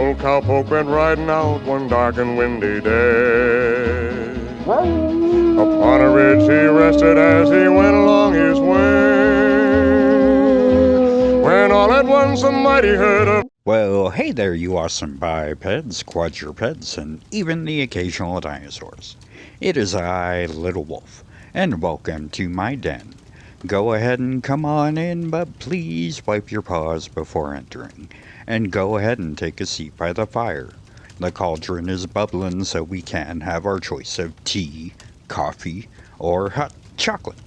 Old cowpoke went riding out one dark and windy day. Upon a ridge he rested as he went along his way, when all at once a mighty herd of... Well, hey there, you awesome bipeds, quadrupeds, and even the occasional dinosaurs. It is I, Little Wolf, and welcome to my den. Go ahead and come on in, but please wipe your paws before entering, and go ahead and take a seat by the fire. The cauldron is bubbling so we can have our choice of tea, coffee, or hot chocolate.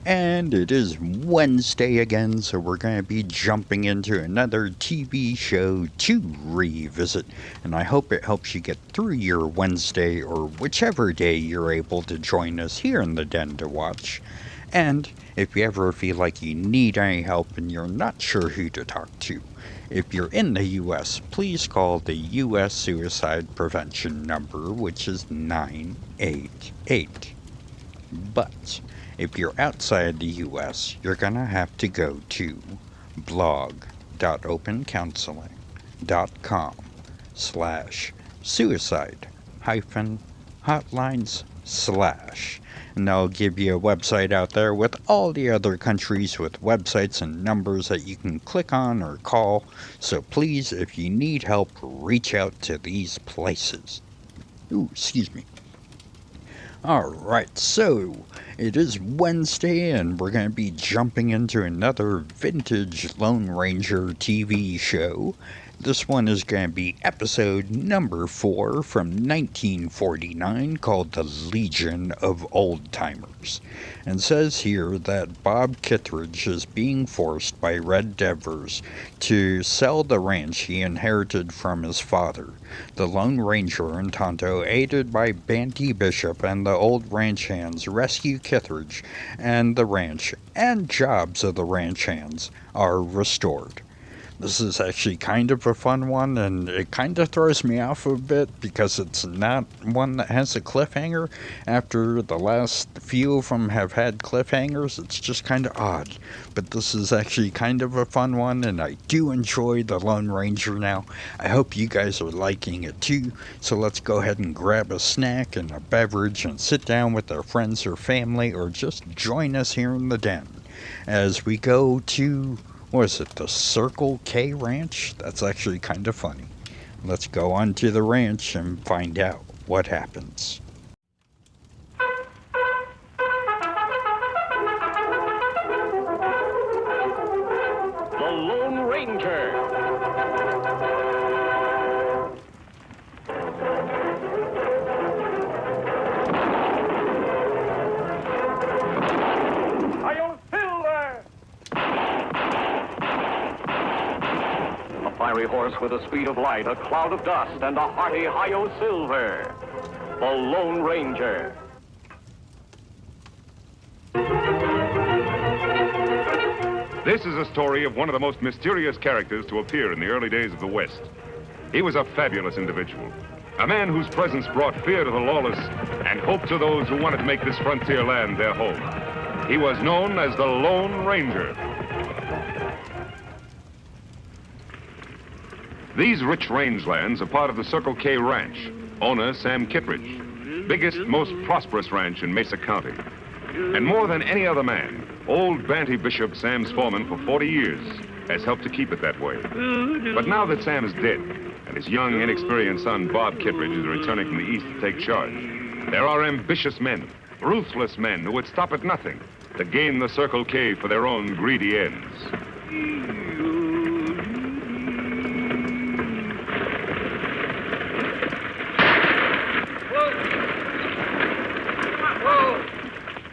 And it is Wednesday again, so we're going to be jumping into another TV show to revisit. And I hope it helps you get through your Wednesday or whichever day you're able to join us here in the den to watch. And if you ever feel like you need any help and you're not sure who to talk to, if you're in the U.S., please call the U.S. Suicide Prevention number, which is 988. But if you're outside the U.S., you're going to have to go to blog.opencounseling.com/suicide-hotlines/ and they'll give you a website out there with all the other countries with websites and numbers that you can click on or call. So please, if you need help, reach out to these places. Ooh, excuse me. Alright, so it is Wednesday and we're going to be jumping into another vintage Lone Ranger TV show. This one is going to be episode number 4 from 1949 called The Legion of Old Timers. And says here that Bob Kittredge is being forced by Red Devers to sell the ranch he inherited from his father. The Lone Ranger and Tonto, aided by Banty Bishop and the old ranch hands, rescue Kittredge, and the ranch and jobs of the ranch hands are restored. This is actually kind of a fun one, and it kind of throws me off a bit because it's not one that has a cliffhanger. After the last few of them have had cliffhangers, it's just kind of odd. But this is actually kind of a fun one, and I do enjoy the Lone Ranger now. I hope you guys are liking it too, so let's go ahead and grab a snack and a beverage and sit down with our friends or family, or just join us here in the den as we go to... what is it, the Circle K Ranch? That's actually kind of funny. Let's go on to the ranch and find out what happens. The Lone Ranger. Fiery horse with the speed of light, a cloud of dust, and a hearty hi-yo silver. The Lone Ranger. This is a story of one of the most mysterious characters to appear in the early days of the West. He was a fabulous individual, a man whose presence brought fear to the lawless and hope to those who wanted to make this frontier land their home. He was known as the Lone Ranger. These rich rangelands are part of the Circle K Ranch, owner Sam Kittredge, biggest, most prosperous ranch in Mesa County. And more than any other man, old Banty Bishop, Sam's foreman for 40 years, has helped to keep it that way. But now that Sam is dead, and his young, inexperienced son, Bob Kittredge, is returning from the east to take charge, there are ambitious men, ruthless men who would stop at nothing to gain the Circle K for their own greedy ends.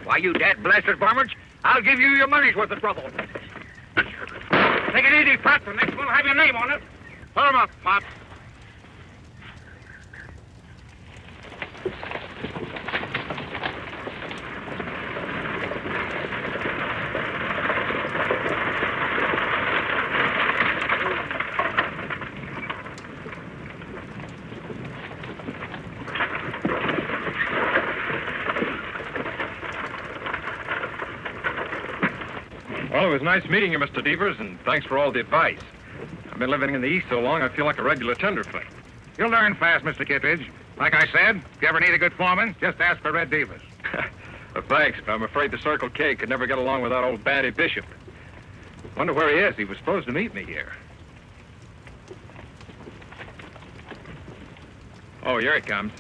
Why, you dad-blasted varmints, I'll give you your money's worth of trouble. Take it easy, Pop. The next one will have your name on it. Pull him up, Pop. Well, it was nice meeting you, Mr. Devers, and thanks for all the advice. I've been living in the East so long, I feel like a regular tenderfoot. You'll learn fast, Mr. Kittredge. Like I said, if you ever need a good foreman, just ask for Red Divas. Well, thanks, but I'm afraid the Circle K could never get along without old Bandy Bishop. Wonder where he is. He was supposed to meet me here. Oh, here he comes.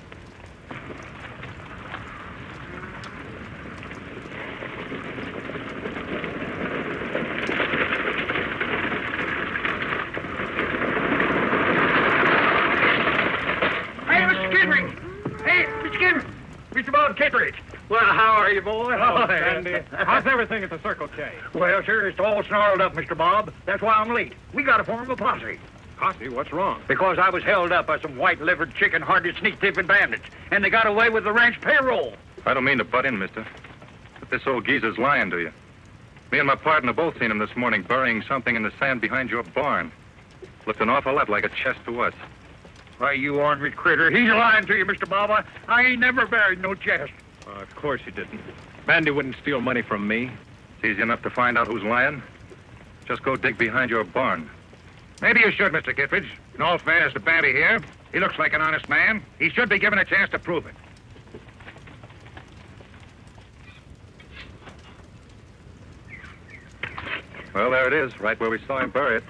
Mr. Bob Kittredge. Well, how are you, boy? Oh, Sandy. How's everything at the Circle K? Well, sir, it's all snarled up, Mr. Bob. That's why I'm late. We got to form a posse. Posse, what's wrong? Because I was held up by some white-livered, chicken-hearted, sneak-thieving bandits, and they got away with the ranch payroll. I don't mean to butt in, mister, but this old geezer's lying to you. Me and my partner both seen him this morning burying something in the sand behind your barn. Looked an awful lot like a chest to us. Why, you ornery critter, he's lying to you, Mr. Bob. I ain't never buried no chest. Of course you didn't. Bandy wouldn't steal money from me. It's easy enough to find out who's lying. Just go dig behind your barn. Maybe you should, Mr. Kittredge. In all fairness to Bandy here, he looks like an honest man. He should be given a chance to prove it. Well, there it is, right where we saw him bury it.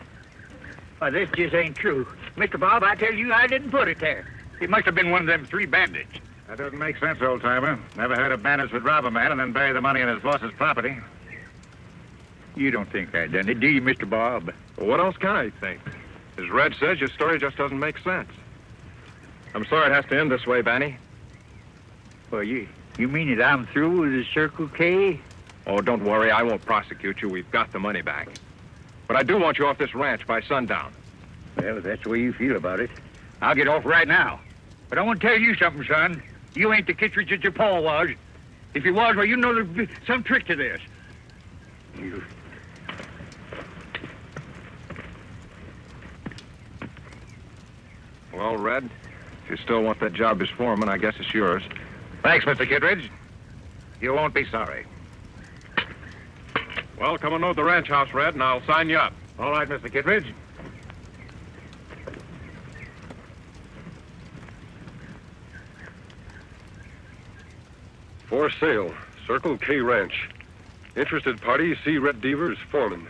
Why, this just ain't true. Mr. Bob, I tell you, I didn't put it there. It must have been one of them three bandits. That doesn't make sense, old-timer. Never heard of bandits would rob a man and then bury the money in his boss's property. You don't think I done it, do you, Mr. Bob? Well, what else can I think? As Red says, your story just doesn't make sense. I'm sorry it has to end this way, Banny. Well, you mean that I'm through with the Circle K? Oh, don't worry. I won't prosecute you. We've got the money back. But I do want you off this ranch by sundown. Well, if that's the way you feel about it, I'll get off right now. But I want to tell you something, son. You ain't the Kittredge that your pa was. If you was, well, you know there's some trick to this. Well, Red, if you still want that job as foreman, I guess it's yours. Thanks, Mr. Kittredge. You won't be sorry. Well, come on over to the ranch house, Red, and I'll sign you up. All right, Mr. Kittredge. For sale, Circle K Ranch. Interested party, see Red Devers, foreman.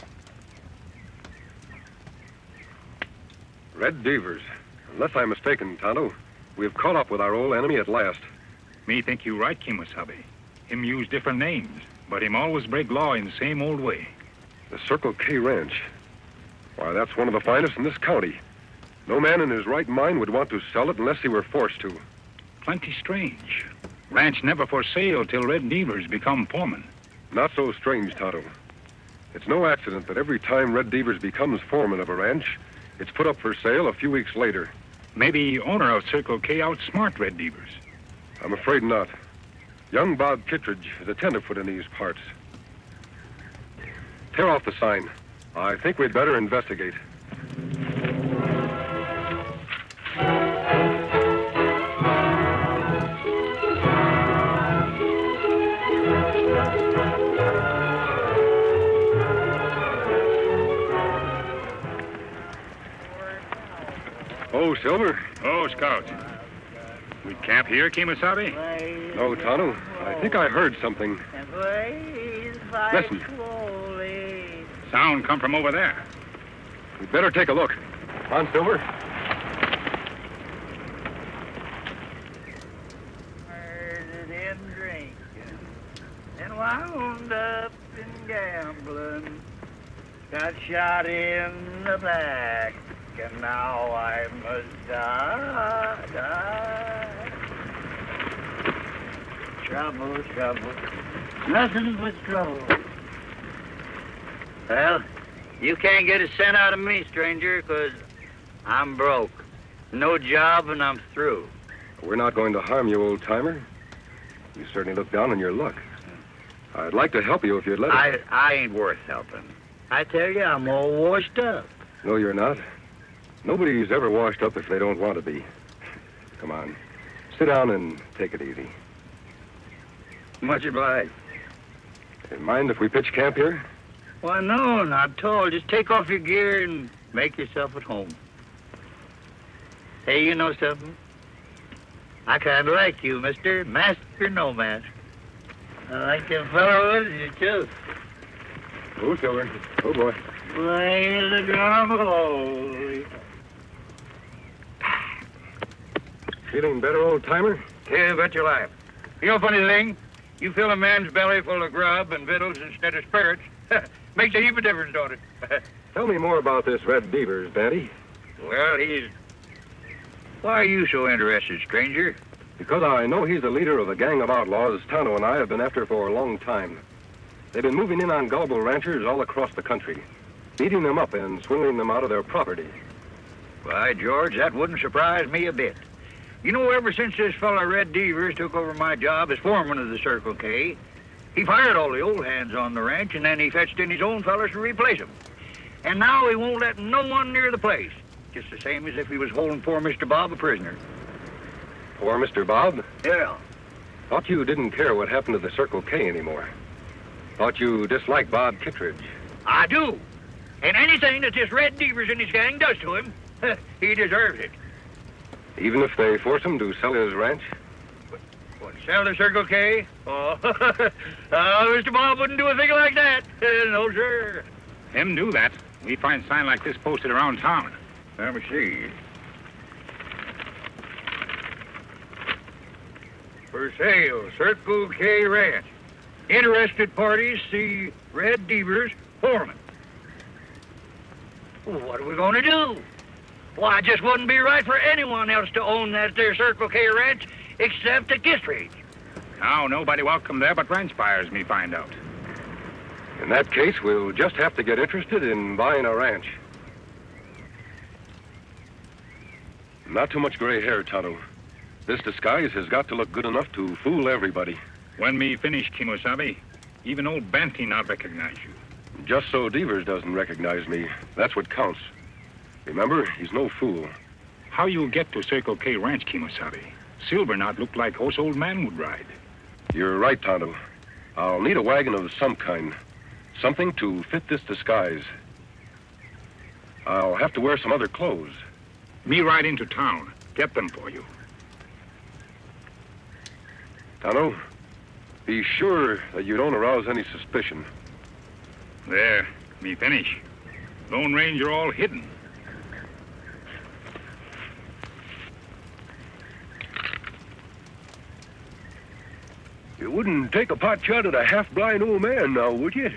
Red Devers. Unless I'm mistaken, Tonto, we've caught up with our old enemy at last. Me think you right, Kimasabi. Him use different names, but him always break law in the same old way. The Circle K Ranch. Why, that's one of the finest in this county. No man in his right mind would want to sell it unless he were forced to. Plenty strange. Ranch never for sale till Red Devers become foreman. Not so strange, Tonto. It's no accident that every time Red Devers becomes foreman of a ranch, it's put up for sale a few weeks later. Maybe owner of Circle K outsmart Red Devers. I'm afraid not. Young Bob Kittredge is a tenderfoot in these parts. Tear off the sign. I think we'd better investigate. Oh, Silver. Oh, Scout. We camp here, Kimasabi? No, Tonto. I think I heard something. Listen. Sound come from over there. We'd better take a look. On, Silver. Murdered in drinking and wound up in gambling. Got shot in the back, and now I must die. Trouble, trouble, nothing but trouble. Well, you can't get a cent out of me, stranger, 'cause I'm broke. No job, and I'm through. We're not going to harm you, old-timer. You certainly look down on your luck. I'd like to help you if you'd let us. I ain't worth helping. I tell you, I'm all washed up. No, you're not. Nobody's ever washed up if they don't want to be. Come on. Sit down and take it easy. Much obliged. Mind if we pitch camp here? Why, no, not at all. Just take off your gear and Make yourself at home. Hey, you know something? I kind of like you, mister. Mask or no mask. I like them fellows, you too. Oh, Silver. Oh, boy. Play the drum hole. Feeling better, old-timer? Yeah, bet your life. You know, funny thing, you fill a man's belly full of grub and victuals instead of spirits. Makes a heap of difference, don't it? Tell me more about this Red Devers, Bandy. Well, Why are you so interested, stranger? Because I know he's the leader of a gang of outlaws Tonto and I have been after for a long time. They've been moving in on gullible ranchers all across the country, beating them up and swindling them out of their property. Why, George, that wouldn't surprise me a bit. You know, ever since this fella Red Devers took over my job as foreman of the Circle K, he fired all the old hands on the ranch, and then he fetched in his own fellas to replace them. And now he won't let no one near the place, just the same as if he was holding poor Mr. Bob a prisoner. Poor Mr. Bob? Yeah. Thought you didn't care what happened to the Circle K anymore. Thought you disliked Bob Kittredge. I do. And anything that this Red Devers and his gang does to him, he deserves it. Even if they force him to sell his ranch? What, sell the Circle K? Oh, Mr. Bob wouldn't do a thing like that. No, sir. Him do that. We find sign like this posted around town. Let me see. For sale, Circle K Ranch. Interested parties see Red Devers, foreman. Well, what are we going to do? Why, it just wouldn't be right for anyone else to own that there Circle K Ranch except the Kittredge. Now, nobody welcome there but ranch buyers, me find out. In that case, we'll just have to get interested in buying a ranch. Not too much gray hair, Tonto. This disguise has got to look good enough to fool everybody. When me finish, Kimosabe, even old Banty not recognize you. Just so Devers doesn't recognize me, that's what counts. Remember, he's no fool. How you get to Circle K Ranch, Kimosabe? Silver not look like horse old man would ride. You're right, Tonto. I'll need a wagon of some kind. Something to fit this disguise. I'll have to wear some other clothes. Me ride into town. Get them for you. Tonto, be sure that you don't arouse any suspicion. There, me finish. Lone Ranger all hidden. You wouldn't take a pot shot at a half-blind old man now, would you?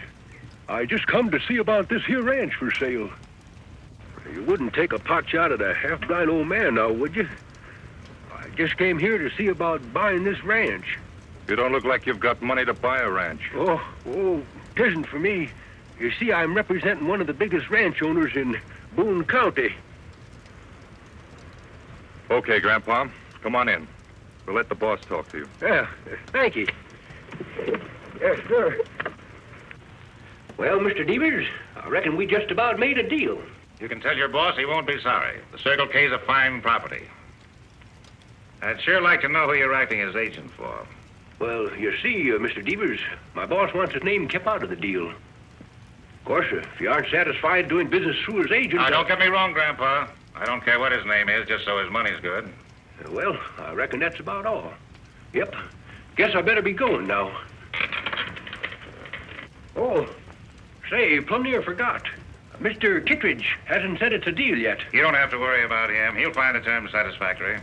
I just come to see about this here ranch for sale. You wouldn't take a pot shot at a half-blind old man now, would you? I just came here to see about buying this ranch. You don't look like you've got money to buy a ranch. Oh, tisn't for me. You see, I'm representing one of the biggest ranch owners in Boone County. Okay, Grandpa, come on in. We'll let the boss talk to you. Yeah, thank you. Yes, sir. Well, Mr. Devers, I reckon we just about made a deal. You can tell your boss he won't be sorry. The Circle K's a fine property. I'd sure like to know who you're acting as agent for. Well, you see, Mr. Devers, my boss wants his name kept out of the deal. Of course, if you aren't satisfied doing business through his agent... Now, don't get me wrong, Grandpa. I don't care what his name is, just so his money's good. Well, I reckon that's about all. Yep. Guess I better be going now. Oh, say, plumb near forgot. Mr. Kittredge hasn't said it's a deal yet. You don't have to worry about him. He'll find the terms satisfactory.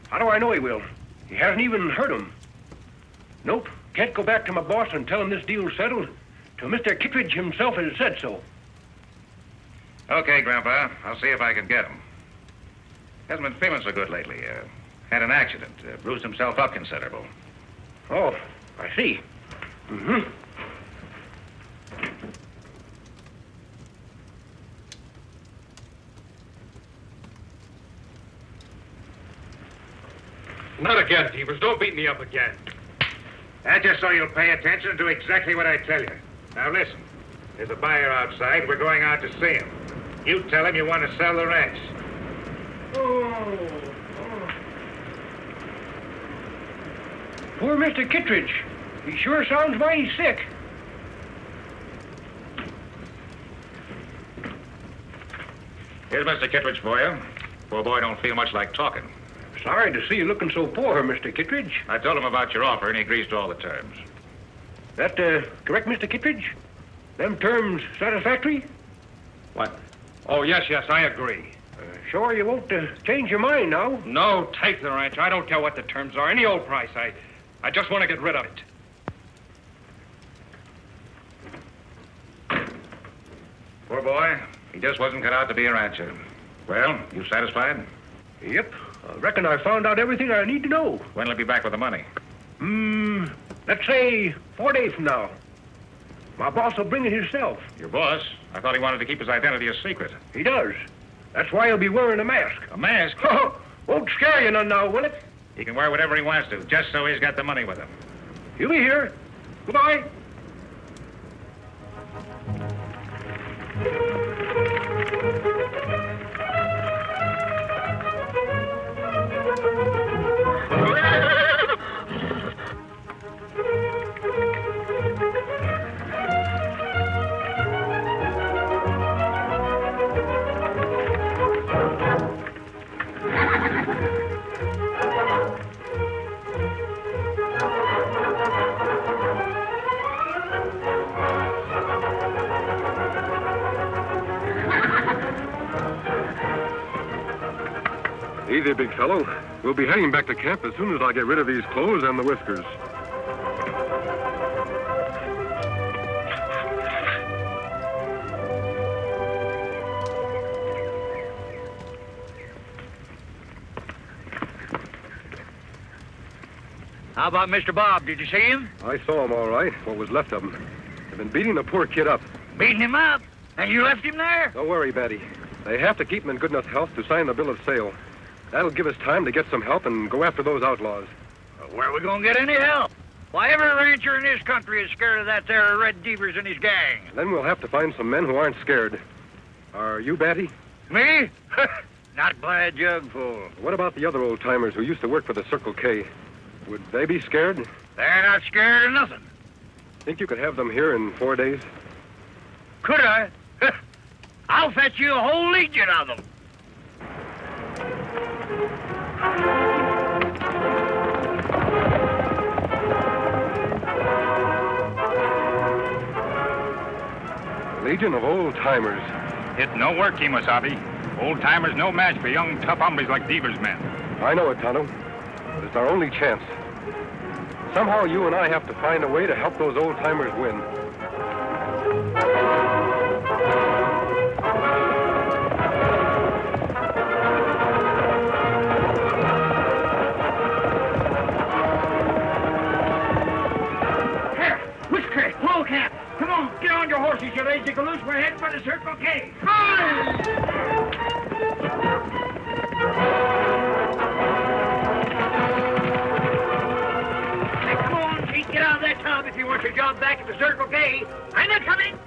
How do I know he will? He hasn't even heard 'em. Nope. Can't go back to my boss and tell him this deal's settled till Mr. Kittredge himself has said so. Okay, Grandpa. I'll see if I can get him. Hasn't been feeling so good lately. Had an accident. Bruised himself up considerable. Oh, I see. Mm-hmm. Not again, Devers. Don't beat me up again. That's just so you'll pay attention and do exactly what I tell you. Now listen, there's a buyer outside. We're going out to see him. You tell him you want to sell the ranch. Poor Mr. Kittredge. He sure sounds mighty sick. Here's Mr. Kittredge for you. Poor boy don't feel much like talking. Sorry to see you looking so poor, Mr. Kittredge. I told him about your offer, and he agrees to all the terms. That correct, Mr. Kittredge? Them terms satisfactory? What? Oh, yes, I agree. Sure you won't change your mind now? No, take the ranch. I don't care what the terms are. Any old price. I just want to get rid of it. Poor boy. He just wasn't cut out to be a rancher. Well, you satisfied? Yep. I reckon I found out everything I need to know. When'll he be back with the money? Let's say 4 days from now. My boss will bring it himself. Your boss? I thought he wanted to keep his identity a secret. He does. That's why he'll be wearing a mask. A mask? Won't scare you none now, will it? He can wear whatever he wants to, just so he's got the money with him. He'll be here. Goodbye. Easy, big fellow. We'll be heading back to camp as soon as I get rid of these clothes and the whiskers. How about Mr. Bob? Did you see him? I saw him all right, what was left of him. They've been beating the poor kid up. Beating him up? And you left him there? Don't worry, Betty. They have to keep him in good enough health to sign the bill of sale. That'll give us time to get some help and go after those outlaws. Well, where are we going to get any help? Why, every rancher in this country is scared of that there Red Devers and his gang. Then we'll have to find some men who aren't scared. Are you, Batty? Me? Not by a jugful. What about the other old-timers who used to work for the Circle K? Would they be scared? They're not scared of nothing. Think you could have them here in 4 days? Could I? I'll fetch you a whole legion of them. Legion of old-timers. It no work, Kemosabe. Old-timers no match for young, tough hombres like Devers' men. I know it, Tonto. But it's our only chance. Somehow you and I have to find a way to help those old-timers win. Come on, get on your horses, you lazy galoot. We're heading for the Circle K. Hey, come on, Pete, get out of that tub if you want your job back at the Circle K. I'm not coming.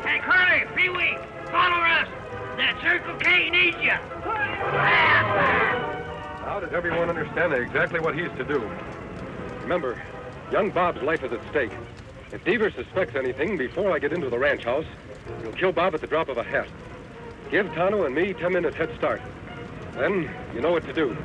Hey, Curly, Pee-wee, follow us. That Circle K needs you. How does everyone understand exactly what he's to do? Remember, young Bob's life is at stake. If Devers suspects anything before I get into the ranch house, he'll kill Bob at the drop of a hat. Give Tonto and me 10 minutes head start. Then you know what to do.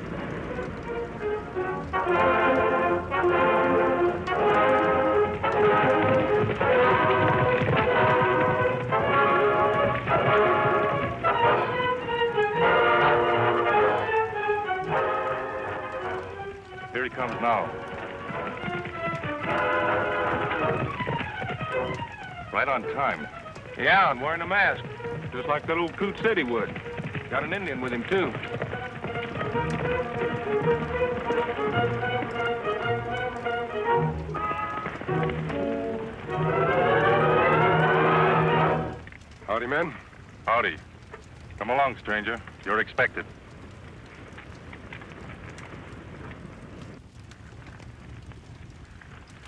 Here he comes now. Right on time. Yeah, I'm wearing a mask. Just like that old coot said he would. Got an Indian with him, too. Howdy, men. Howdy. Come along, stranger. You're expected.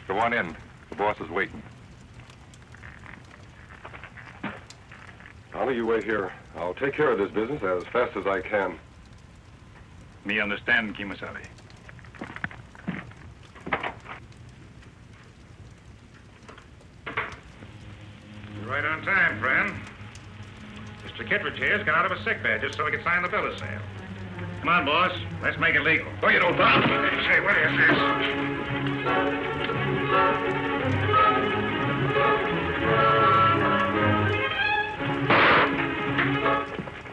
Go on in. The boss is waiting. Tonto, you wait here. I'll take care of this business as fast as I can. Me understand, Kemosabe. Mr. Kittredge here's got out of a sick bed just so he could sign the bill of sale. Come on, boss. Let's make it legal. Oh, you don't, Bob. Say, what is this?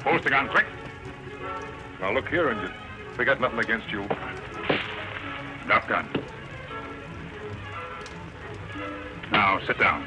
Post the gun, quick. Now, look here, Injun. We got nothing against you. Drop gun. Now, sit down.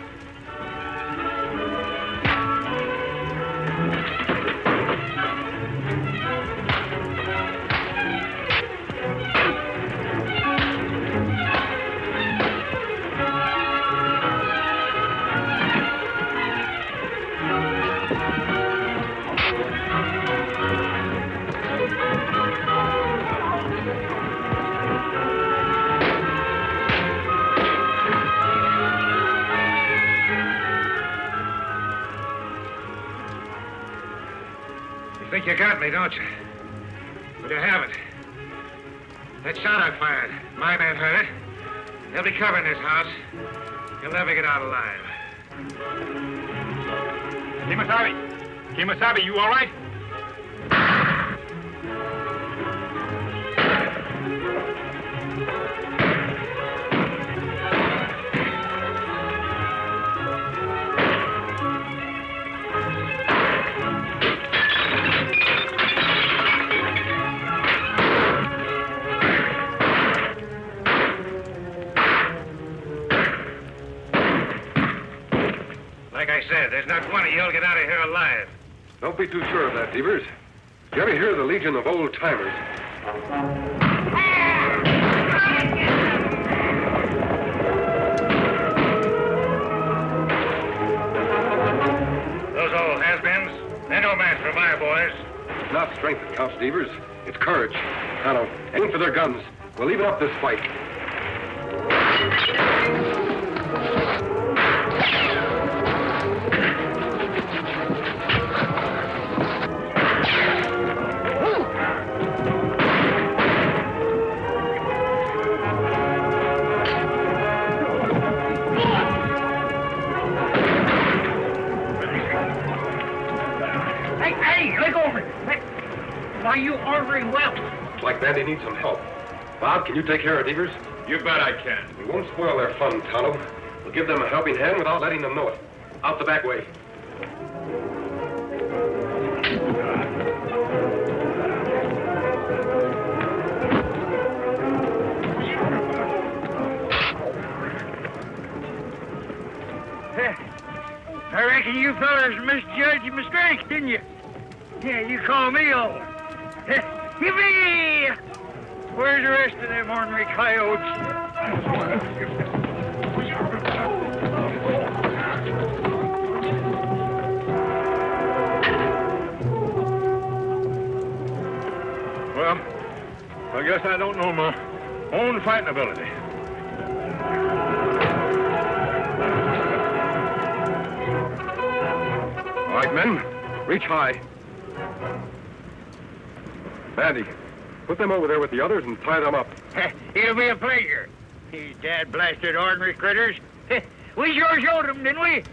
You think you got me, don't you? But you haven't. That shot I fired, my man heard it. They'll be covering this house. You'll never get out alive. Kimasabi! Kimasabi, you all right? Like I said, there's not one of you'll get out of here alive. Don't be too sure of that, Devers. You ever hear of the Legion of Old Timers? Those old has-beens, they're no match for my boys. It's not strength that counts, Devers. It's courage. Now, aim for their guns. We'll even up this fight. Hey, look over. Why, you ordering well. Looks like Bandy needs some help. Bob, can you take care of Devers? You bet I can. We won't spoil their fun, Tonto. We'll give them a helping hand without letting them know it. Out the back way. I reckon you fellas misjudged my strength, didn't you? Yeah, you called me old. Yippee! Where's the rest of them ornery coyotes? Well, I guess I don't know my own fighting ability. All right, men, reach high. Bandy, put them over there with the others and tie them up. It'll be a pleasure. These dad-blasted ornery critters. We sure showed them, didn't we?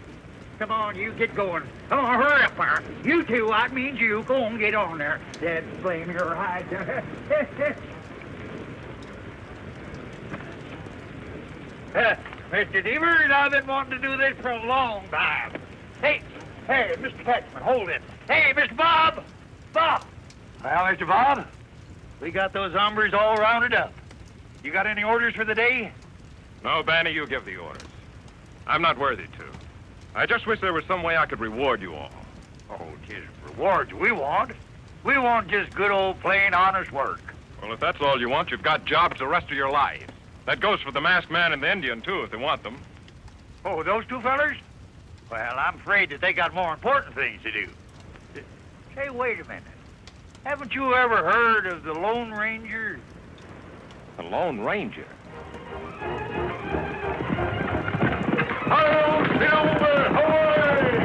Come on, you get going. Come on, hurry up there. You two, I mean you, go and get on there. Dad blame your hide. Mr. Devers, I've been wanting to do this for a long time. Hey, Mr. Catchman, hold it. Hey, Mr. Bob! Bob! Well, Mr. Bob, we got those hombres all rounded up. You got any orders for the day? No, Banny, you give the orders. I'm not worthy to. I just wish there was some way I could reward you all. Oh, 'tis rewards we want. We want just good old plain honest work. Well, if that's all you want, you've got jobs the rest of your life. That goes for the masked man and the Indian, too, if they want them. Oh, those two fellers? Well, I'm afraid that they got more important things to do. Say, wait a minute. Haven't you ever heard of the Lone Ranger? The Lone Ranger? Hi-yo, Silver! Ahoy!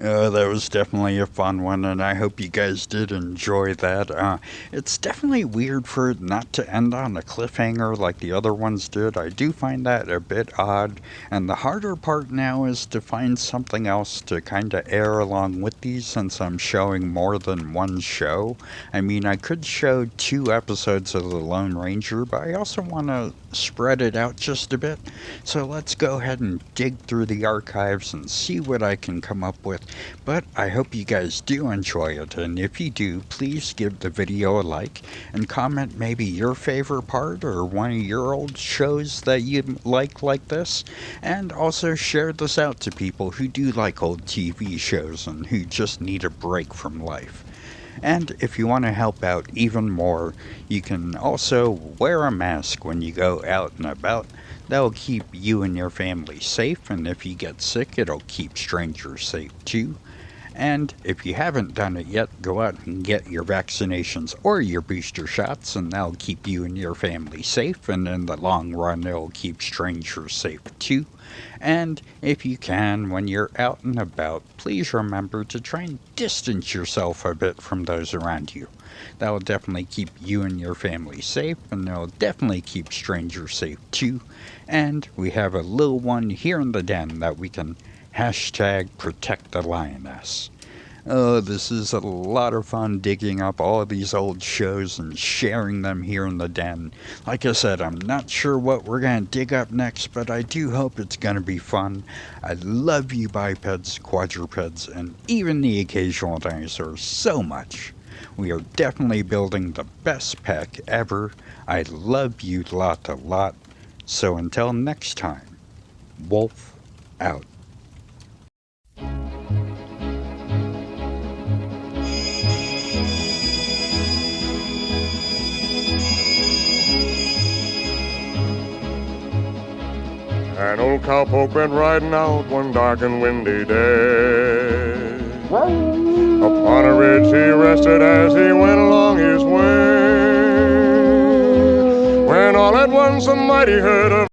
That was definitely a fun one, and I hope you guys did enjoy that. It's definitely weird for it not to end on a cliffhanger like the other ones did. I do find that a bit odd, and the harder part now is to find something else to kind of air along with these since I'm showing more than one show. I mean, I could show 2 episodes of The Lone Ranger, but I also want to spread it out just a bit. So let's go ahead and dig through the archives and see what I can come up with. But I hope you guys do enjoy it, and if you do, please give the video a like and comment maybe your favorite part or one of your old shows that you like this, and also share this out to people who do like old TV shows and who just need a break from life. And if you want to help out even more, you can also wear a mask when you go out and about. That'll keep you and your family safe, and if you get sick, it'll keep strangers safe too. And if you haven't done it yet, go out and get your vaccinations or your booster shots, and that'll keep you and your family safe, and in the long run, it'll keep strangers safe too. And if you can, when you're out and about, please remember to try and distance yourself a bit from those around you. That will definitely keep you and your family safe, and it'll definitely keep strangers safe too. And we have a little one here in the den that we can hashtag protect the lioness. Oh, this is a lot of fun digging up all of these old shows and sharing them here in the den. Like I said, I'm not sure what we're going to dig up next, but I do hope it's going to be fun. I love you bipeds, quadrupeds, and even the occasional dinosaurs so much. We are definitely building the best pack ever. I love you a lot. So until next time, Wolf out. An old cowpoke went riding out one dark and windy day. Upon a ridge he rested as he went along his way, when all at once a mighty herd of